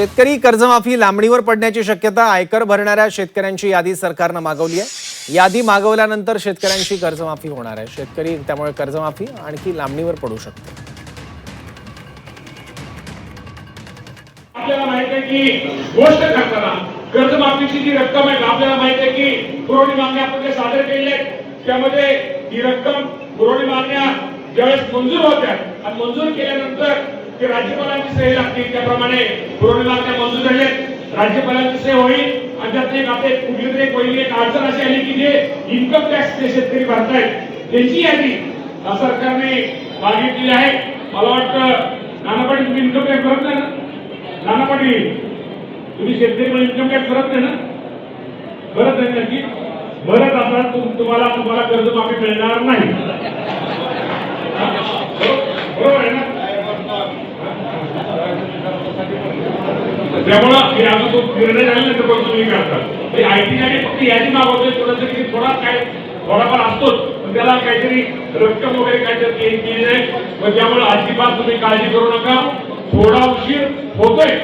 शेतकरी कर्जमाफी लांबणीवर पडण्याची शक्यता। आयकर भरणाऱ्या शेतकऱ्यांची यादी सरकारने मागवली आहे। यादी मागवल्यानंतर शेतकऱ्यांची कर्जमाफी होणार आहे। शेतकरी त्यामुळे कर्जमाफी आणखी लांबणीवर पडू शकते। आपल्याला माहिती आहे की गोष्ट करताना कर्जमाफीची जी रक्कम आहे आपल्याला माहिती आहे की पुरवणी मागण्या आपण जे सादर केले त्यामध्ये ही रक्कम पुरवणी मागण्या ज्यावेळेस मंजूर होत्या आणि मंजूर केल्यानंतर ते राज्यपालांची सही लागते त्याप्रमाणे पुरवणी मागण्या मंजूर झाल्या। राज्यपालांची सही होईल आणि त्यात एक आपले कुठली तरी पहिली एक अडचण अशी आली की जे इन्कम टॅक्स जे शेतकरी भरतायत त्यांची यादी सरकारने मागितलेली आहे। मला वाटतं नाना पाटील तुम्ही इन्कम टॅक्स भरत नाही ना? नाना पाटील तुम्ही शेतकरी पण इन्कम टॅक्स भरत नाही ना? भरत नाही नक्की भरत असाल तुम्हाला कर्जमाफी मिळणार नाही, बरोबर आहे ना? त्यामुळे हे अजून तो निर्णय झाल्यानंतर पण तुम्ही करता आयटी फक्त यादी मागवतोय थोडंसं थोडाफार असतोच पण त्याला काहीतरी रक्कम वगैरे काहीतरी केली नाही। त्यामुळे अजिबात तुम्ही काळजी करू नका। थोडा उशीर होतोय